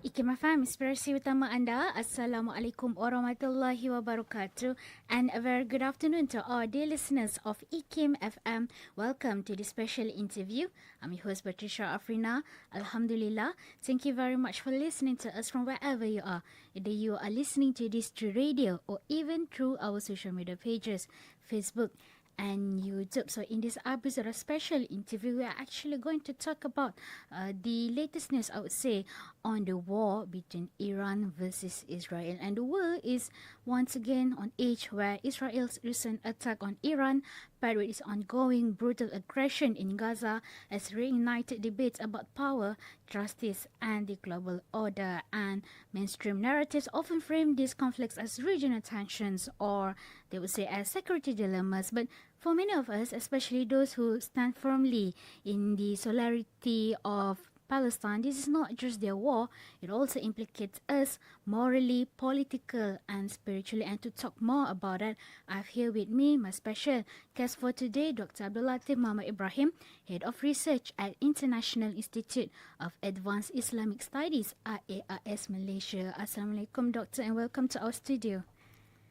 IKIM FM, inspirasi utama anda. Assalamualaikum warahmatullahi wabarakatuh. And a very good afternoon to all dear listeners of IKIM FM. Welcome to this special interview. I'm your host Patricia Afrina. Alhamdulillah. Thank you very much for listening to us from wherever you are. Either you are listening to this through radio or even through our social media pages, Facebook and YouTube. So in this episode of special interview, we are actually going to talk about the latest news, I would say, on the war between Iran versus Israel. And the world is once again on edge where Israel's recent attack on Iran, paired with its ongoing brutal aggression in Gaza, has reignited debates about power, justice, and the global order. And mainstream narratives often frame these conflicts as regional tensions, or they would say as security dilemmas. But for many of us, especially those who stand firmly in the solidarity of Palestine, this is not just their war, it also implicates us morally, political and spiritually. And to talk more about that, I have here with me my special guest for today, Dr. Abdul Latiff Mohd Ibrahim, Head of Research at International Institute of Advanced Islamic Studies, IAIS Malaysia. Assalamualaikum, Doctor, and welcome to our studio.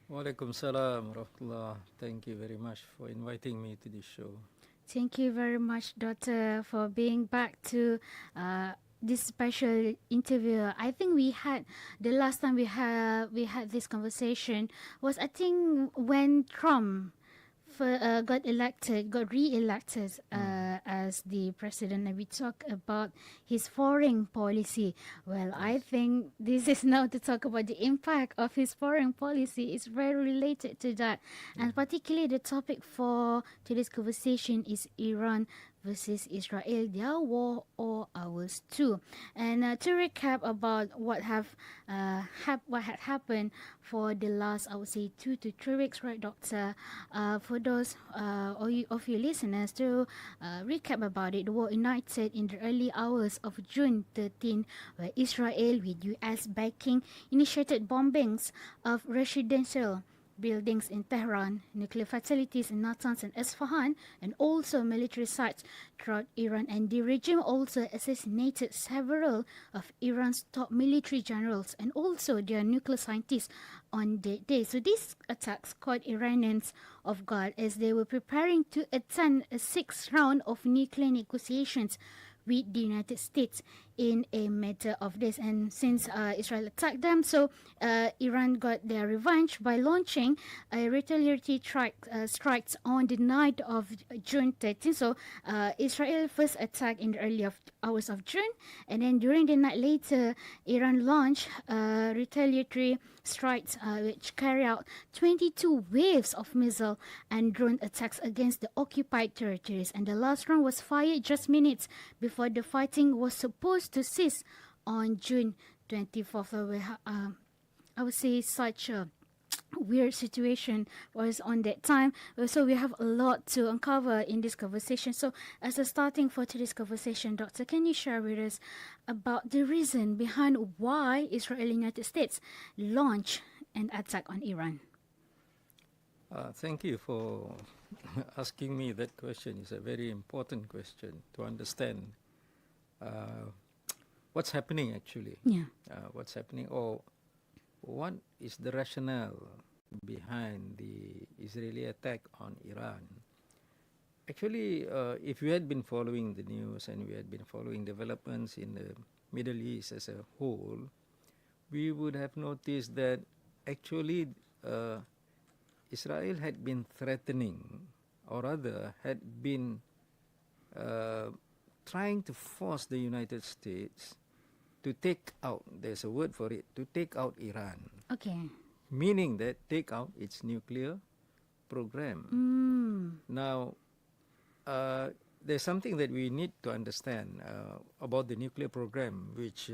Waalaikumsalam warahmatullah. Thank you very much for inviting me to this show. Thank you very much, Doctor, for being back to this special interview. I think we had the last time we had this conversation was, I think, when Trump got re-elected as the president, and we talk about his foreign policy. Well, I think this is now to talk about the impact of his foreign policy. It's very related to that, and particularly the topic for today's conversation is Iran versus Israel, their war or ours too. And to recap about what had happened for the last, I would say, 2 to 3 weeks, right, Doctor? For those of you listeners, to recap about it, the war ignited in the early hours of June 13, where Israel, with US backing, initiated bombings of residential buildings in Tehran, nuclear facilities in Natanz and Isfahan, and also military sites throughout Iran. And the regime also assassinated several of Iran's top military generals and also their nuclear scientists on that day. So these attacks caught Iranians off guard as they were preparing to attend a 6th round of nuclear negotiations with the United States in a matter of days. And since Israel attacked them, so Iran got their revenge by launching a retaliatory strikes on the night of June 13. So Israel first attacked in the early hours of June, and then during the night later, Iran launched retaliatory strikes which carry out 22 waves of missile and drone attacks against the occupied territories. And the last round was fired just minutes before the fighting was supposed to cease on June 24th. I would say such a weird situation was on that time. So we have a lot to uncover in this conversation. So as a starting for today's conversation, Doctor, can you share with us about the reason behind why Israel and United States launched an attack on Iran? Thank you for asking me that question. It's a very important question to understand what's happening actually. Yeah. What's happening, or what is the rationale behind the Israeli attack on Iran? Actually, if we had been following the news and we had been following developments in the Middle East as a whole, we would have noticed that actually Israel had been threatening, or rather had been trying to force the United States to take out, there's a word for it, to take out Iran. Okay. Meaning that take out its nuclear program. Now, there's something that we need to understand about the nuclear program which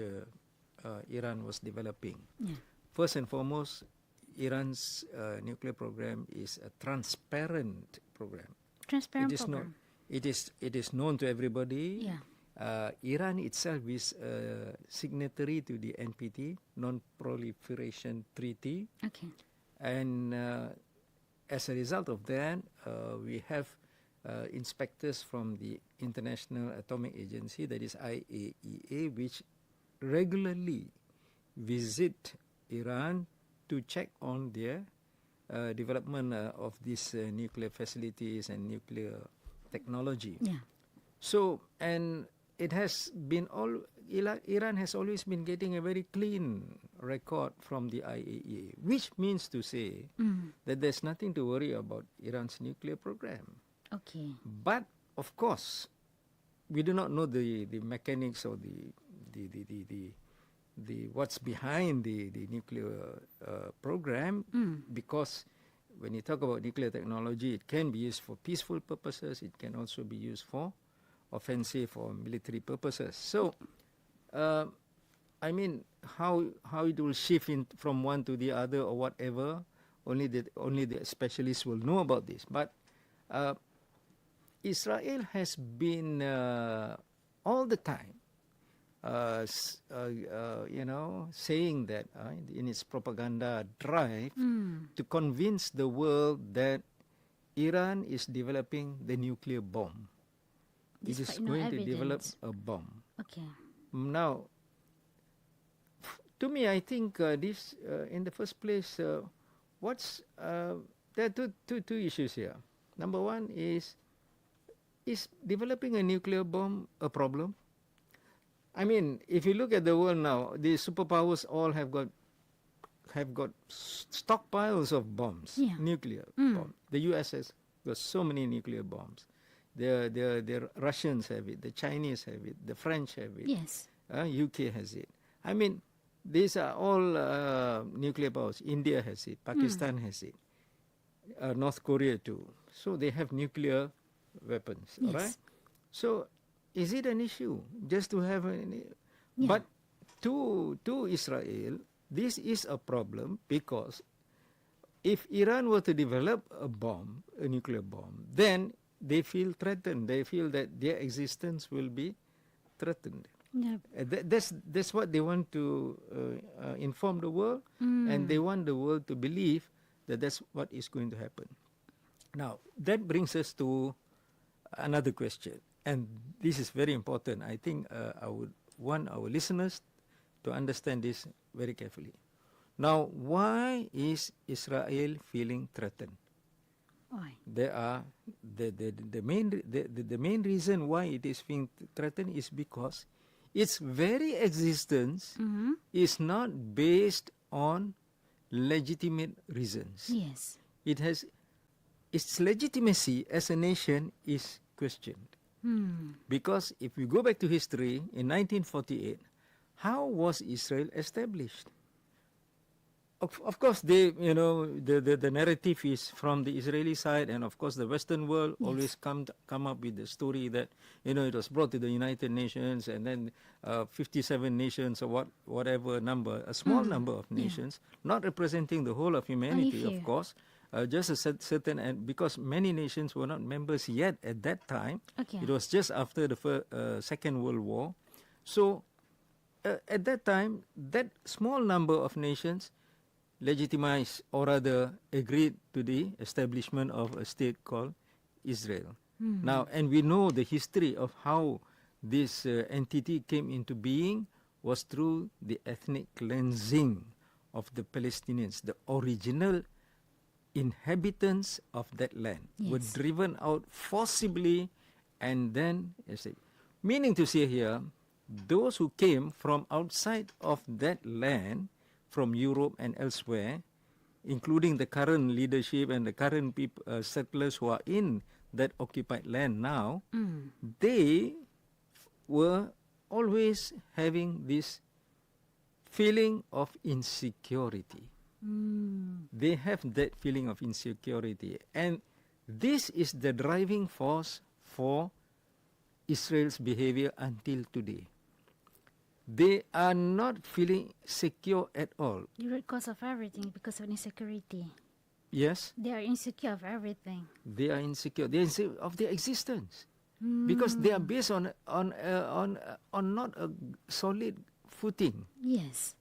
Iran was developing. Yeah. First and foremost, Iran's nuclear program is a transparent program. Transparent It is program. It is known to everybody. Yeah. Iran itself is a signatory to the NPT, Non-Proliferation Treaty. Okay. And as a result of that, we have inspectors from the International Atomic Agency, that is IAEA, which regularly visit Iran to check on their development of these nuclear facilities and nuclear technology. Yeah. So, and it has been Iran has always been getting a very clean record from the IAEA, which means to say that there's nothing to worry about Iran's nuclear program. Okay. But of course, we do not know the mechanics or the what's behind the nuclear program, because when you talk about nuclear technology, it can be used for peaceful purposes. It can also be used for offensive or military purposes. So, I mean, how it will shift from one to the other or whatever, only the specialists will know about this. But Israel has been all the time, saying that in its propaganda drive to convince the world that Iran is developing the nuclear bomb. It is going to develop a bomb. Okay. Now, to me, I think this, in the first place, there are two issues here. Number one is developing a nuclear bomb a problem? I mean, if you look at the world now, the superpowers all have got stockpiles of bombs, nuclear bombs. The US has got so many nuclear bombs. The Russians have it, the Chinese have it, the French have it. Yes. UK has it. I mean, these are all nuclear powers. India has it, Pakistan has it, North Korea too. So they have nuclear weapons, Yes. right? So is it an issue just to have But to Israel, this is a problem, because if Iran were to develop a bomb, a nuclear bomb, then they feel threatened. They feel that their existence will be threatened. Yep. That's what they want to inform the world, and they want the world to believe that that's what is going to happen. Now, that brings us to another question, and this is very important. I think I would want our listeners to understand this very carefully. Now, why is Israel feeling threatened? Why? There are the main reason why it is being threatened is because its very existence is not based on legitimate reasons. Yes. Its legitimacy as a nation is questioned. Because if we go back to history, in 1948, how was Israel established? Of course, the narrative is from the Israeli side, and of course the Western world always come up with the story that it was brought to the United Nations, and then 57 nations or whatever number, a small number of nations, not representing the whole of humanity, of course, just a certain, and because many nations were not members yet at that time. Okay. It was just after the Second World War. So at that time, that small number of nations legitimized, or rather agreed to the establishment of a state called Israel. Now, and we know the history of how this entity came into being was through the ethnic cleansing of the Palestinians. The original inhabitants of that land were driven out forcibly, and then, meaning to say here, those who came from outside of that land, from Europe and elsewhere, including the current leadership and the current settlers who are in that occupied land now, they were always having this feeling of insecurity. They have that feeling of insecurity. And this is the driving force for Israel's behavior until today. They are not feeling secure at all. The root cause of everything because of insecurity. Yes? They are insecure of everything. They are insecure. They are insecure of their existence. Because they are based on not a solid footing. Yes.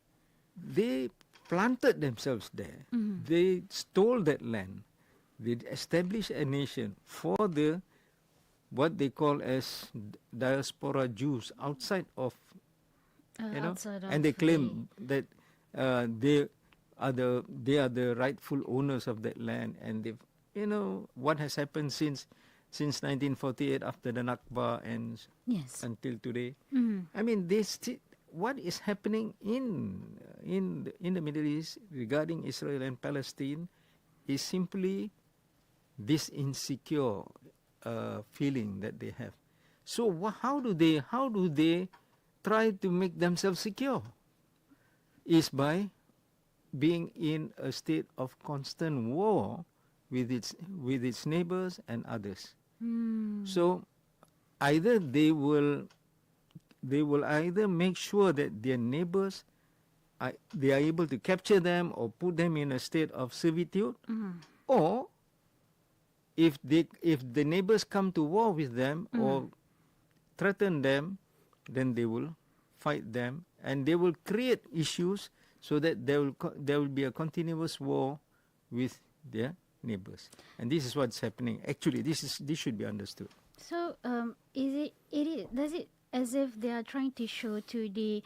They planted themselves there. They stole that land. They established a nation for the what they call as diaspora Jews outside of Outside of and they claim that they are the rightful owners of that land, and they've, what has happened since 1948 after the Nakba and Yes. until today. Mm. I mean, what is happening in the Middle East regarding Israel and Palestine is simply this insecure feeling that they have. So how do they try to make themselves secure? Is by being in a state of constant war with its neighbors and others. Mm. So either they will either make sure that their neighbors they are able to capture them or put them in a state of servitude, or if the neighbors come to war with them or threaten them, then they will fight them, and they will create issues so that there will be a continuous war with their neighbors. And this is what's happening. Actually, this should be understood. So, does it as if they are trying to show to the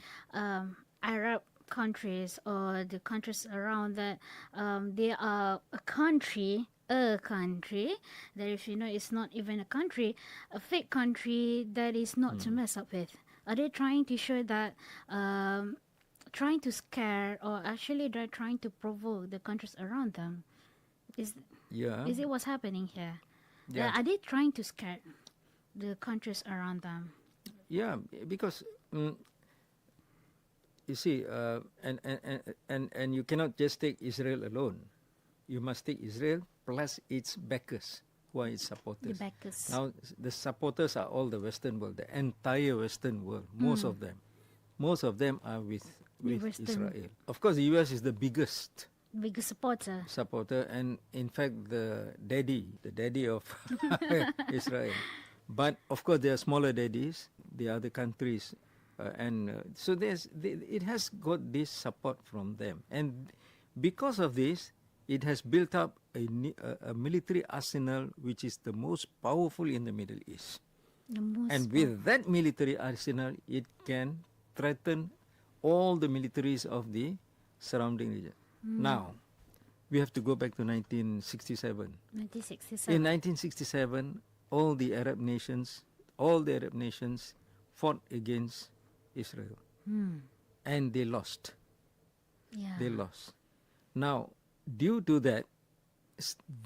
Arab countries or the countries around that they are a country that, if you know, it's not even a country, a fake country that is not to mess up with? Are they trying to show that, trying to scare, or actually they're trying to provoke the countries around them? Is it what's happening here? Yeah. Are they trying to scare the countries around them? Yeah, because you see, and you cannot just take Israel alone. You must take Israel plus its backers, who are its supporters. The backers. Now, the supporters are all the Western world, the entire Western world. Most of them are with Israel. Of course, the US is the biggest supporter, and in fact the daddy of Israel. But of course there are smaller daddies, the other countries, so it has got this support from them, and because of this, it has built up a military arsenal which is the most powerful in the Middle East. And with that military arsenal, it can threaten all the militaries of the surrounding region. Now, we have to go back to 1967. 1967. In 1967, all the Arab nations fought against Israel. And they lost. Yeah. They lost. Now, due to that,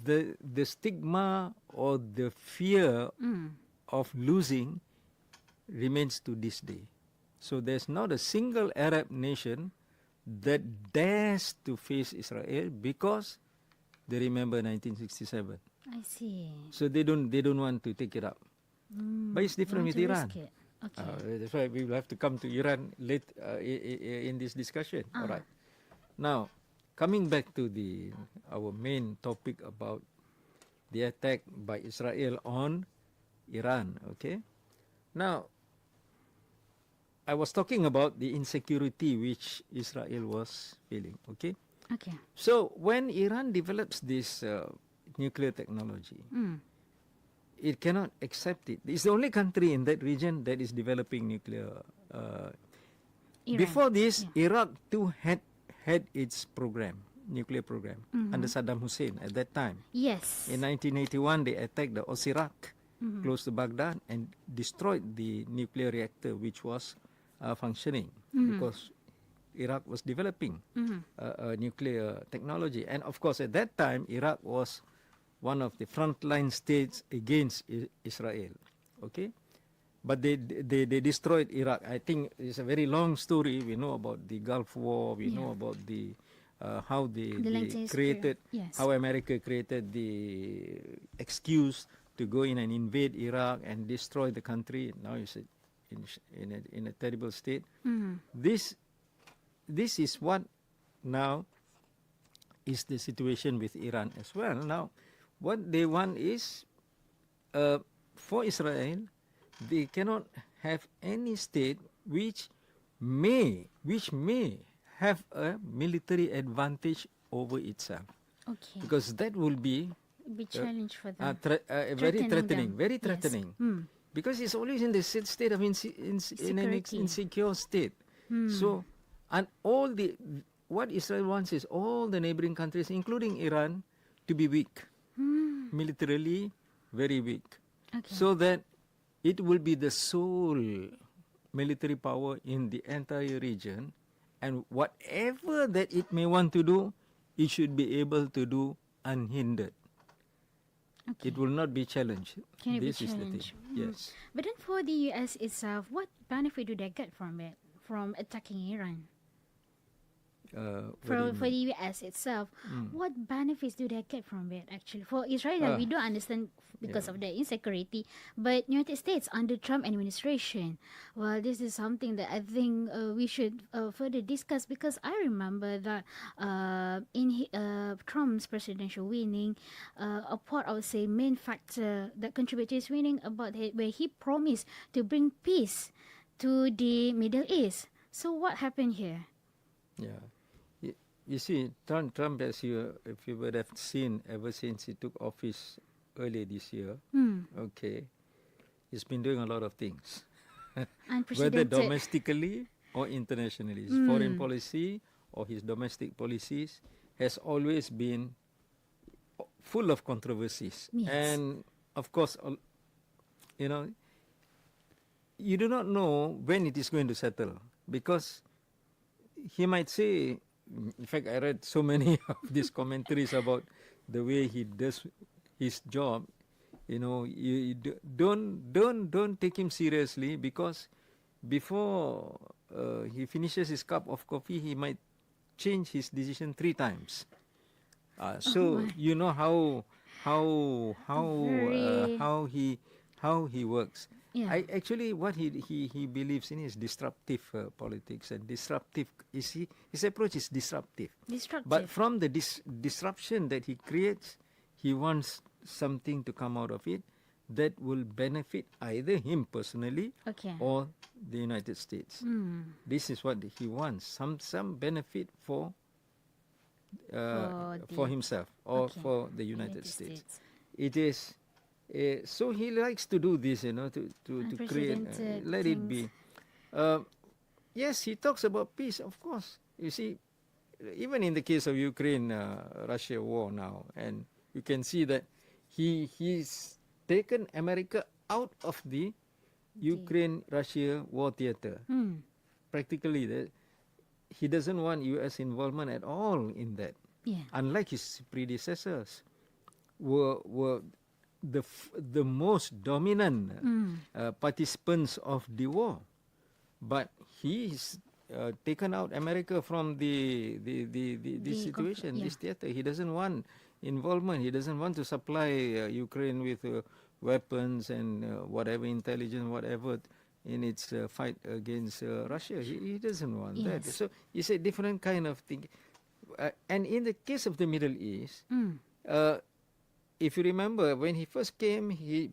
the stigma or the fear of losing remains to this day. So there's not a single Arab nation that dares to face Israel because they remember 1967. I see. So they don't want to take it up. But it's different with Iran. Okay. That's why we will have to come to Iran late in this discussion. All right. Now, coming back to our main topic about the attack by Israel on Iran. Okay. Now, I was talking about the insecurity which Israel was feeling. Okay. Okay. So when Iran develops this nuclear technology, it cannot accept it. It's the only country in that region that is developing nuclear. Before this, Iraq too had its nuclear program, under Saddam Hussein at that time. Yes. In 1981, they attacked the Osirak close to Baghdad and destroyed the nuclear reactor which was functioning because Iraq was developing nuclear technology. And of course, at that time, Iraq was one of the frontline states against Israel. Okay, but they destroyed Iraq. I think it's a very long story. We know about the Gulf War. We know about the how they created, how America created the excuse to go in and invade Iraq and destroy the country. Now it's in a terrible state. This is what now is the situation with Iran as well. Now, what they want is for Israel, they cannot have any state which may have a military advantage over itself. Okay. Because that will be challenge for them. Very threatening. Yes. Because it's always in the state of in an insecure state. So, and all what Israel wants is all the neighboring countries, including Iran, to be weak, militarily very weak, Okay. so that it will be the sole military power in the entire region, and whatever that it may want to do, it should be able to do unhindered. Okay. It will not be challenged. Can it be This is the thing. challenged? Yes. But then for the US itself, what benefit do they get from it, from attacking Iran? What do For you mean? the US itself, what benefits do they get from it actually? For Israel, we do understand because yeah. of the insecurity, but United States under Trump administration, well, this is something that I think we should further discuss, because I remember that Trump's presidential winning, a part, I would say, main factor that contributed to his winning about where he promised to bring peace to the Middle East. So what happened here? Yeah. You see, Trump, as if you would have seen ever since he took office earlier this year, okay, he's been doing a lot of things, whether Unprecedented. domestically or internationally. His foreign policy or his domestic policies has always been full of controversies. Yes. And of course, you know, you do not know when it is going to settle, because he might say, in fact, I read so many of these commentaries about the way he does his job. You know, don't take him seriously, because before he finishes his cup of coffee, he might change his decision 3 times. So you know how he works. Yeah. What he believes in is disruptive politics, and disruptive his approach is disruptive. Destructive. But from the disruption that he creates, he wants something to come out of it that will benefit either him personally Okay. or the United States. This is what he wants, some benefit for himself or Okay. for the United States. It is so he likes to do this, you know, to create, Unprecedented let it be. Yes, he talks about peace, of course. You see, even in the case of Ukraine-Russia war now, and you can see that he's taken America out of the Ukraine-Russia war theater. Practically, he doesn't want U.S. involvement at all in that. Yeah. Unlike his predecessors, were the most dominant participants of the war. But he's taken out America from this situation, this theater. He doesn't want involvement. He doesn't want to supply Ukraine with weapons and whatever intelligence, whatever in its fight against Russia. He doesn't want that. So it's a different kind of thing. And in the case of the Middle East, if you remember, when he first came, he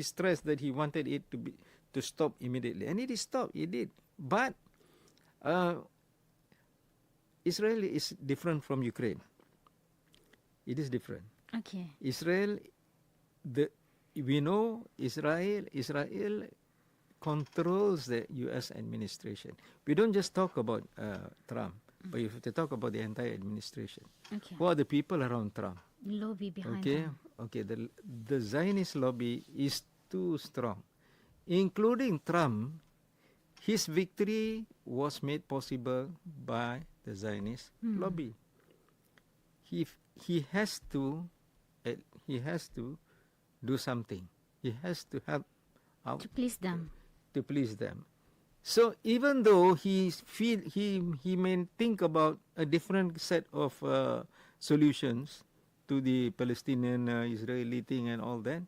stressed that he wanted it to stop immediately, and it is stopped. It did, but Israel is different from Ukraine. It is different. Okay. Israel, we know Israel controls the U.S. administration. We don't just talk about Trump, but you have to talk about the entire administration. Okay. Who are the people around Trump? Lobby behind Okay, them. okay. The Zionist lobby is too strong, including Trump. His victory was made possible by the Zionist lobby. He has to do something. He has to help out To please them. to please them. So even though he may think about a different set of solutions to the Palestinian-Israeli thing and all that,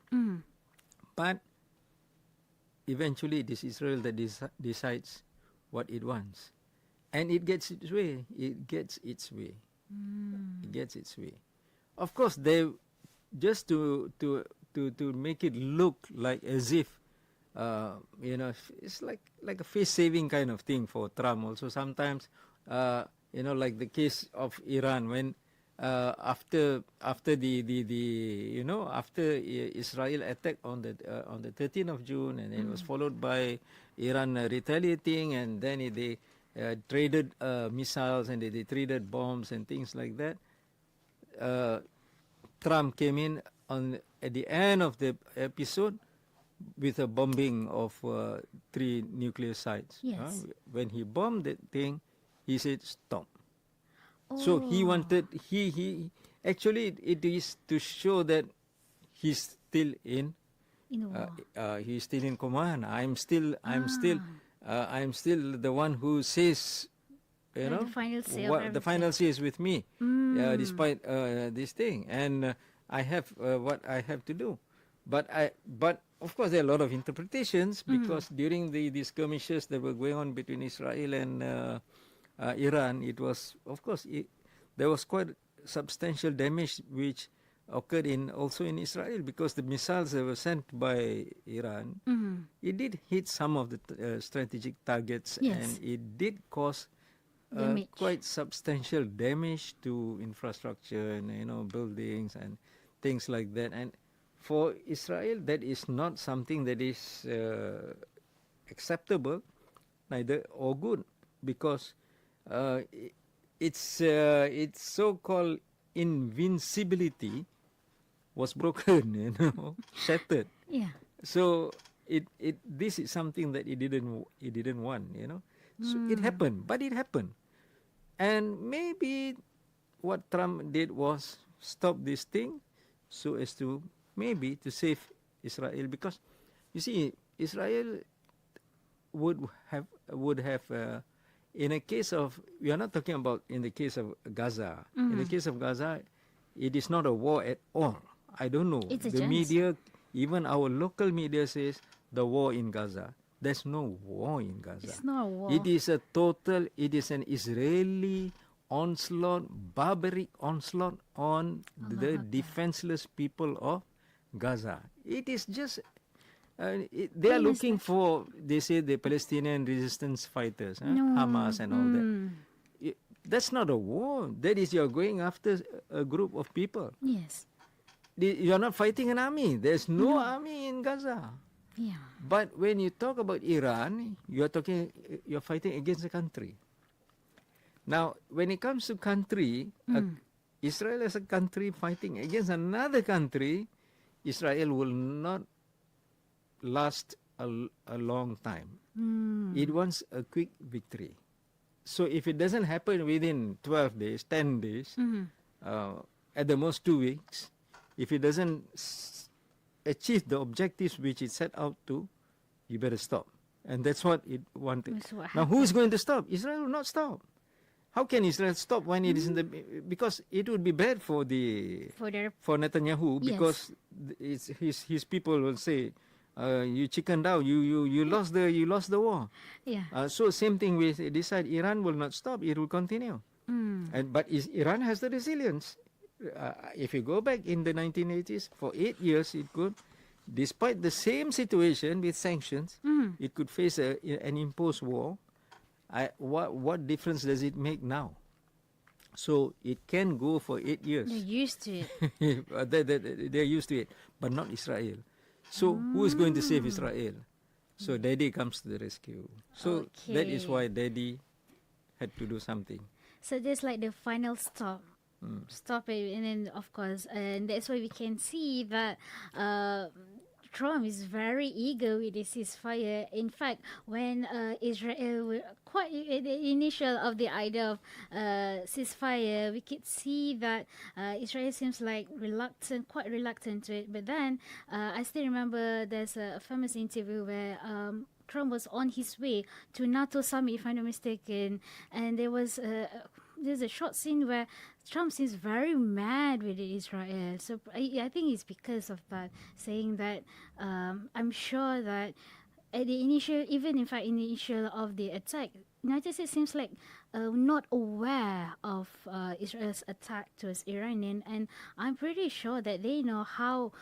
but eventually it is Israel that decides what it wants, and it gets its way. It gets its way. It gets its way. Of course, they just to make it look like as if it's like a face-saving kind of thing for Trump. Also, sometimes like the case of Iran when after Israel attack on the 13th of June, and then it was followed by Iran retaliating, and then traded missiles and they traded bombs and things like that. Trump came in at the end of the episode with a bombing of 3 nuclear sites. Yes. When he bombed that thing, he said stop. Oh. So he wanted he actually it is to show that he's still in the war. He's still in command. I'm still the one who says, you know, the final say the final say is with me, despite this thing, and I have what I have to do. But of course there are a lot of interpretations because during the skirmishes that were going on between Israel and Iran, it was of course there was quite substantial damage which occurred also in Israel because the missiles that were sent by Iran, it did hit some of the strategic targets, and it did cause quite substantial damage to infrastructure and buildings and things like that. And for Israel, that is not something that is acceptable, neither or good, because its so-called invincibility was broken, shattered. Yeah. So this is something that it didn't want, So it happened, but it happened, and maybe what Trump did was stop this thing, so as to maybe to save Israel, because you see Israel would have in a case of, we are not talking about in the case of Gaza. In the case of Gaza, it is not a war at all. I don't know. It's the media, even our local media, says the war in Gaza. There's no war in Gaza. It's not a war. It is an Israeli onslaught, barbaric onslaught on the defenseless people of Gaza. It is just, they are looking for, they say, the Palestinian resistance fighters, Hamas and all that. That's not a war. That is, you're going after a group of people. Yes. You're not fighting an army. There's no army in Gaza. Yeah. But when you talk about Iran, you're fighting against a country. Now, when it comes to country, Israel as a country fighting against another country, Israel will not last a long time. It wants a quick victory. So if it doesn't happen within 12 days, 10 days, at the most 2 weeks, if it doesn't achieve the objectives which it set out to, you better stop. And that's what it wanted. Now, who is going to stop? Israel will not stop. How can Israel stop when it is in the... Because it would be bad for Netanyahu, because his people will say, you chickened out, you lost the war. Yeah. So same thing with this side. Iran will not stop; it will continue. But Iran has the resilience. If you go back in the 1980s, for 8 years it could, despite the same situation with sanctions, it could face an imposed war. What difference does it make now? So it can go for 8 years. They're used to it. They're used to it, but not Israel. So who is going to save Israel? So Daddy comes to the rescue. So that is why Daddy had to do something. So there's like the final stop. Stop it, and then of course, and that's why we can see that Trump is very eager with the ceasefire. In fact, when Israel were quite the initial of the idea of ceasefire, we could see that Israel seems like quite reluctant to it. But then I still remember there's a famous interview where Trump was on his way to NATO summit, if I'm not mistaken, and there's a short scene where Trump seems very mad with Israel. So I think it's because of that, saying that I'm sure that at the initial, even in fact in the initial of the attack, United States seems like not aware of Israel's attack towards Iran, and I'm pretty sure that they know how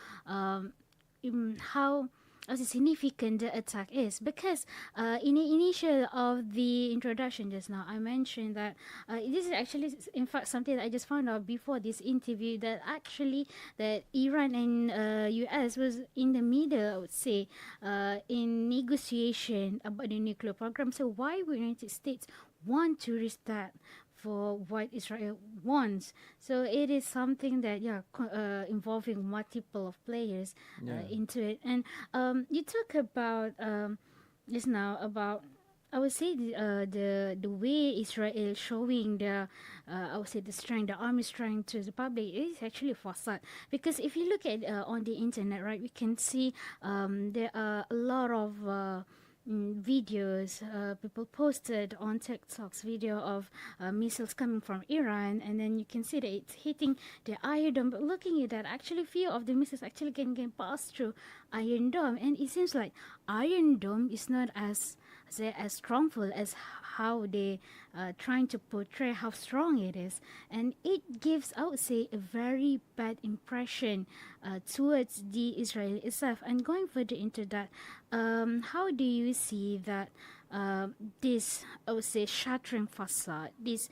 significant the attack is, because in the initial of the introduction just now, I mentioned that this is actually, in fact, something that I just found out before this interview, that actually that Iran and US was in the middle, I would say, in negotiation about the nuclear program. So why would United States want to reach that for what Israel wants. So it is something that involving multiple of players Yeah. into it. And you talk about just now about, I would say the way Israel showing the I would say the strength, the army strength to the public is actually facade. Because if you look at on the internet, right, we can see there are a lot of videos people posted on TikTok's video of missiles coming from Iran, and then you can see that it's hitting the Iron Dome. But looking at that, actually, few of the missiles actually can pass through Iron Dome, and it seems like Iron Dome is not as say as strongful as how they trying to portray how strong it is, and it gives, I would say, a very bad impression towards the Israel itself. And going further into that, how do you see that this, I would say, shattering facade, this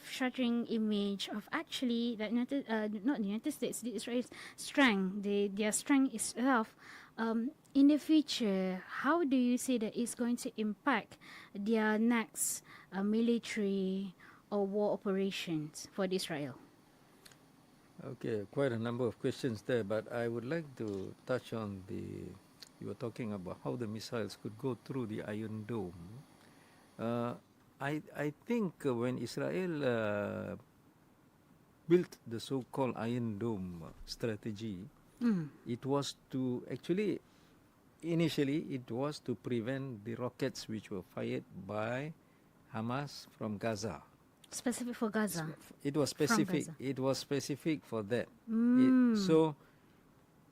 shattering image of actually that not the United States, the Israel's strength, their strength itself, in the future, how do you see that it's going to impact their next military or war operations for Israel? Okay, quite a number of questions there, but I would like to touch on you were talking about how the missiles could go through the Iron Dome. I think when Israel built the so-called Iron Dome strategy, it was to actually, initially, it was to prevent the rockets which were fired by Hamas from Gaza. Specific for Gaza. It was specific. Gaza. It was specific for that. Mm.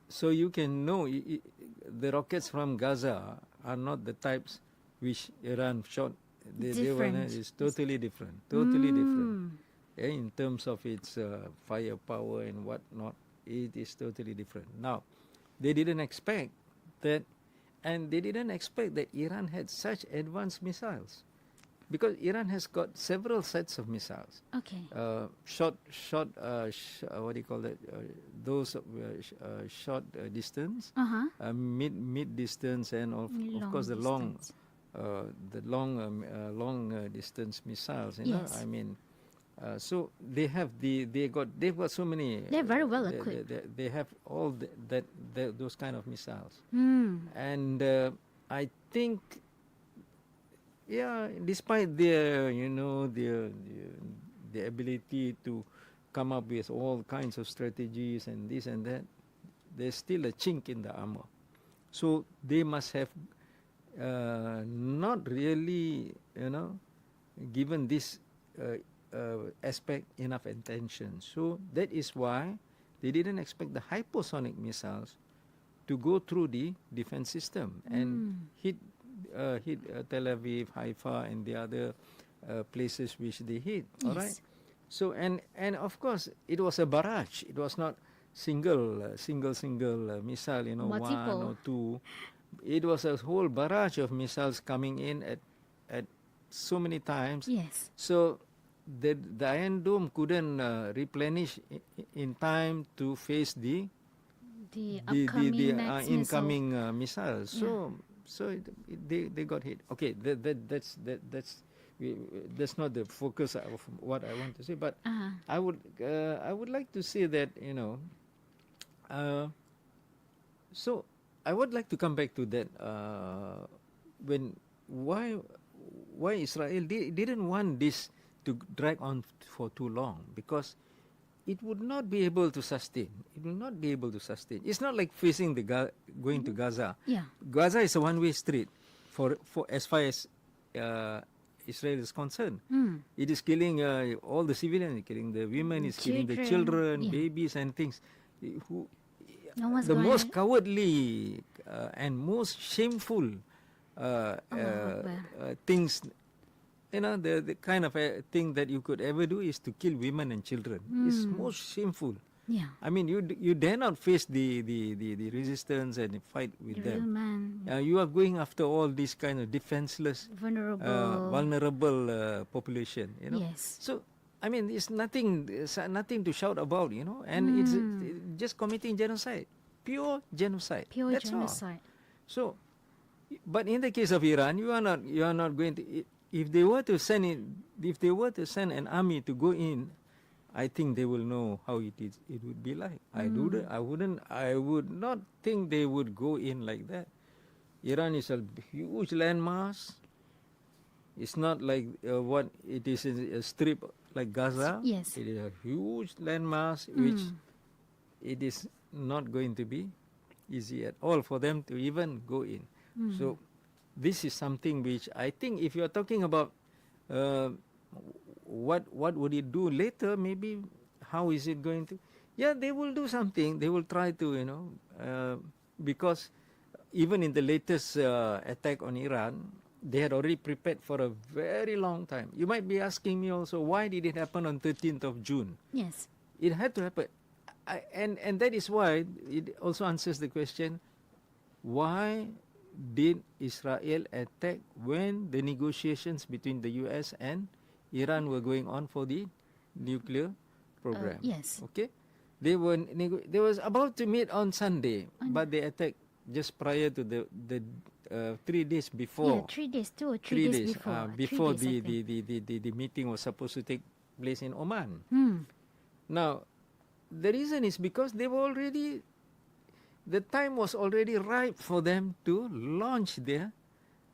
So you can know the rockets from Gaza are not the types which Iran shot. They were, it's totally different. Totally different. Yeah, in terms of its firepower and whatnot, it is totally different. Now, they didn't expect that, and they didn't expect that Iran had such advanced missiles, because Iran has got several sets of missiles. Okay. Short, what do you call that? Those short distance, mid distance, and of course the long distance missiles. You know, I mean, so they've got so many. They're very well equipped. They have all those kind of missiles, and I think. Yeah, despite their, the ability to come up with all kinds of strategies and this and that, there's still a chink in the armor. So they must have not really, given this aspect enough attention. So that is why they didn't expect the hypersonic missiles to go through the defense system and hit Tel Aviv, Haifa, and the other places which they hit. All right. So and of course it was a barrage. It was not single missile. Multiple. 1 or 2. It was a whole barrage of missiles coming in at so many times. Yes. So the Iron Dome couldn't replenish in time to face the incoming missiles. So they got hit. Okay, that's not the focus of what I want to say. But I would like to say that so I would like to come back to that. Why Israel didn't want this to drag on for too long, because it would not be able to sustain. It will not be able to sustain. It's not like facing going to Gaza. Yeah. Gaza is a one-way street for as far as Israel is concerned. It is killing all the civilians, killing the women, it's killing the children, babies and things. The most cowardly and most shameful things, the kind of thing that you could ever do is to kill women and children. It's most shameful. Yeah. I mean, you dare not face the resistance and fight with them. You are going after all these kind of defenseless, vulnerable population. Yes. So, I mean, it's nothing to shout about. And it's just committing genocide, pure genocide. That's genocide. All. So, but in the case of Iran, you are not going to. if they were to send an army to go in, I think they will know how it would be like. I would not think they would go in like that. Iran is a huge landmass. It's not like what it is in a strip like Gaza. Yes. It is a huge landmass which it is not going to be easy at all for them to even go in. So this is something which I think if you are talking about what would it do later, maybe how is it going to, they will do something. They will try to, because even in the latest attack on Iran, they had already prepared for a very long time. You might be asking me also, why did it happen on 13th of June? Yes. It had to happen. And that is why it also answers the question, why did Israel attack when the negotiations between the US and Iran were going on for the nuclear program? Yes. Okay? They was about to meet on Sunday, but they attacked just prior to the 3 days before. Yeah, 3 days, 2 or 3 days before. Before 3 days, the meeting was supposed to take place in Oman. Now, the reason is because they were already, the time was already ripe for them to launch their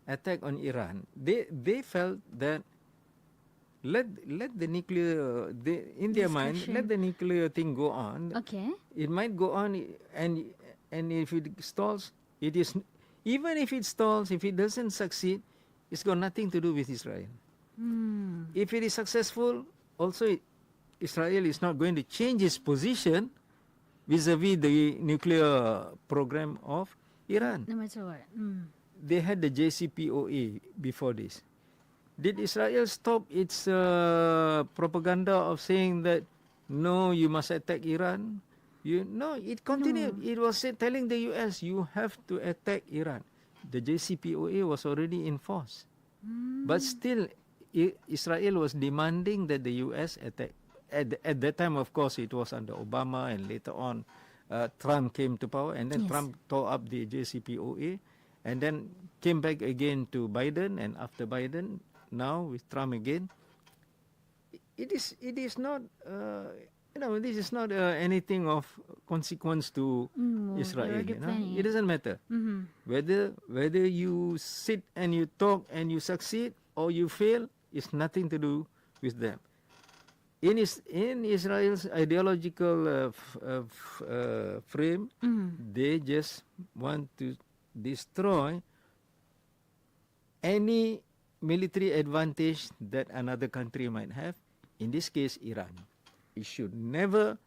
attack on Iran. They felt that let the nuclear, in their mind, let the nuclear thing go on. Okay. It might go on, and if it stalls, it is, even if it stalls, if it doesn't succeed, it's got nothing to do with Israel. If it is successful, also Israel is not going to change its position vis-a-vis the nuclear program of Iran. No matter what. They had the JCPOA before this. Did Israel stop its propaganda of saying that, no, you must attack Iran? No, it continued. No. It was telling the US, you have to attack Iran. The JCPOA was already in force. But still, Israel was demanding that the US attack. At that time, of course, it was under Obama, and later on, Trump came to power, and then Trump tore up the JCPOA, and then came back again to Biden, and after Biden, now with Trump again. It is not, this is not anything of consequence to Israel. It doesn't matter. Whether you sit and you talk and you succeed or you fail, it's nothing to do with them. In Israel's ideological frame, they just want to destroy any military advantage that another country might have. In this case, Iran. It should never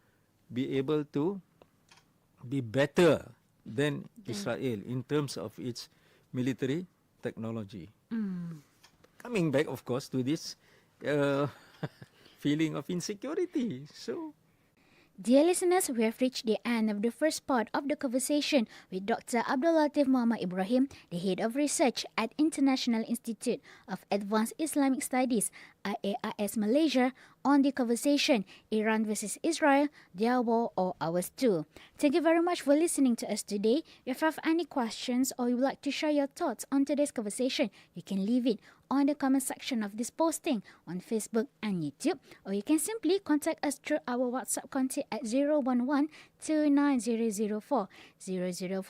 be able to be better than Israel in terms of its military technology. Coming back, of course, to this feeling of insecurity. So, dear listeners, we have reached the end of the first part of the conversation with Dr. Abdul Latiff Mohd Ibrahim, the Head of Research at International Institute of Advanced Islamic Studies, IAIS Malaysia, on the conversation Iran versus Israel, their war or ours too. Thank you very much for listening to us today. If you have any questions or you would like to share your thoughts on today's conversation, you can leave it on the comment section of this posting on Facebook and YouTube, or you can simply contact us through our WhatsApp contact at 011-29004-004.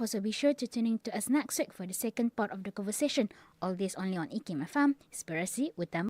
So be sure to tune in to us next week for the second part of the conversation. All this only on IKIM FM, Inspirasi Utama.